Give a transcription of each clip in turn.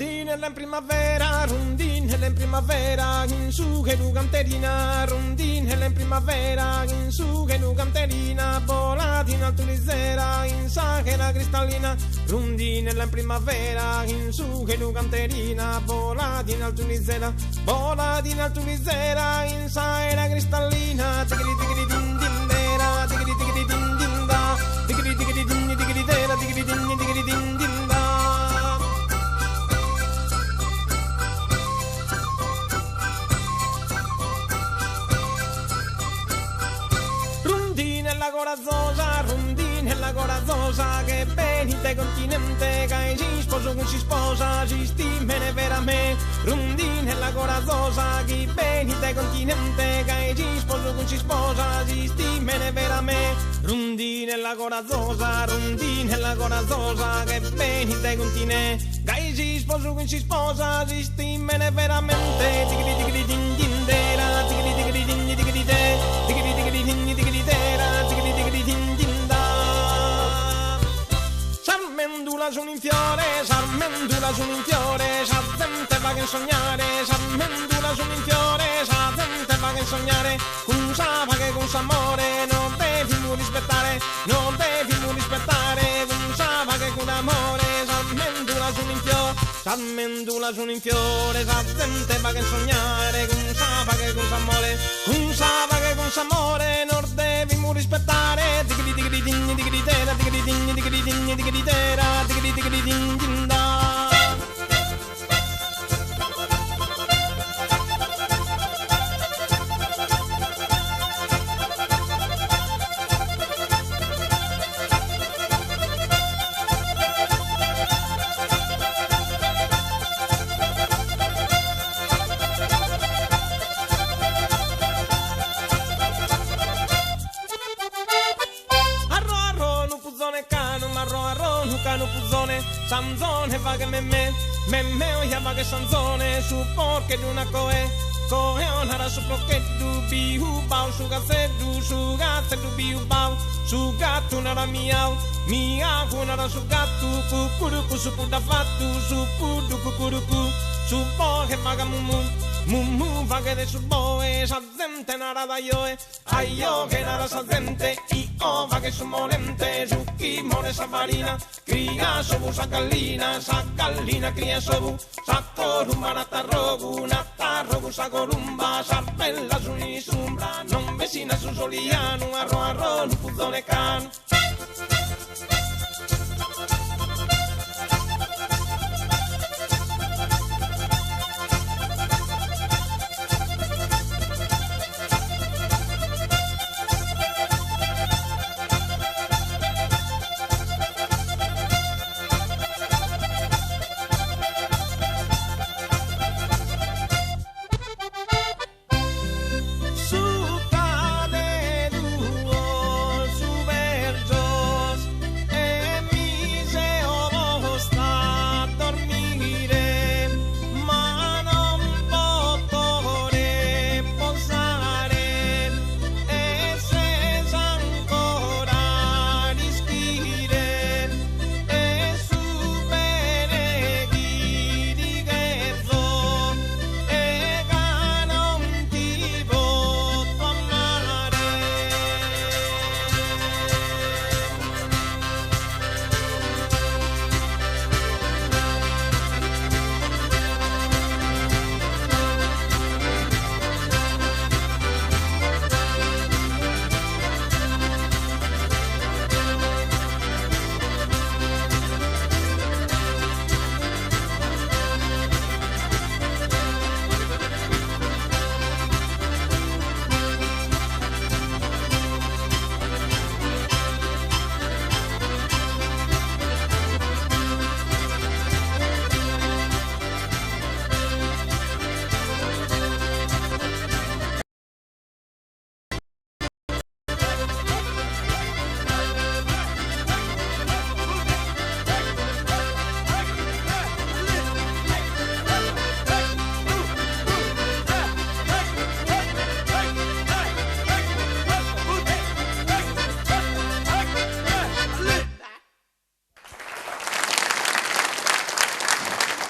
Rondinella in primavera, in su che tu canterina, rondinella in primavera, in su che tu canterina, volati in alto l'isera, in sa che la cristallina, rondinella in primavera, in su che tu canterina, volati in alto l'isera, volati in alto l'isera, in sa che la cristallina, tigri tigri din din dera, tigri tigri din din da, tigri tigri din tigri dera, tigri din tigri din din da. Rondinella corazzosa, che benite continente, che si sposo con si sposa, si stimene veramente. Rondinella corazzosa, che benite continente, che si sposo con si sposa, si stimene veramente. Rondinella corazzosa, che benite continente, che si sposo con si sposa, si stimene veramente. Tigri tigri din din dera, tigri tigri din tigri de, tigri tigri din tigri dera, tigri tigri din din da. Sarmendula sono in fiore, sarmendula sono in fiore, sa gente va che sognare, sarmendula sono in fiore, sa gente va che sognare, con sa va che con s'amore, non devi mu rispettare, non devi mu rispettare, con sa va che con amore, sarmendula sono in fiore, sarmendula sono in fiore, sa gente va che sognare, con sa va che con s'amore, con sa va che con s'amore, non devi mu rispettare, tigri tigri digni tigri tera, tigri digni tigri digni tigri tera, tigri tigri digni din da. Sanzone va che me oia va che sanzone, su porche di una coe onara su porche du biu bau, su gazze du biu bau, su gatto un'ara miau, un'ara su gatto, cucurucu su puda fattu, su pudu cucurucu, su porche va che mumu va che de su boe, sa gente nara da ioe, aio che nara sa gente, io va che su molente, su chi more sa farina, cria sobu sa gallina cria sobu, sa corumba natarrogu sa corumba, sa bella su ni sumbra, non vecina su soliano, arro, nu puzzone cano. Su cade duo, su vergio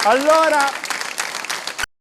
Allora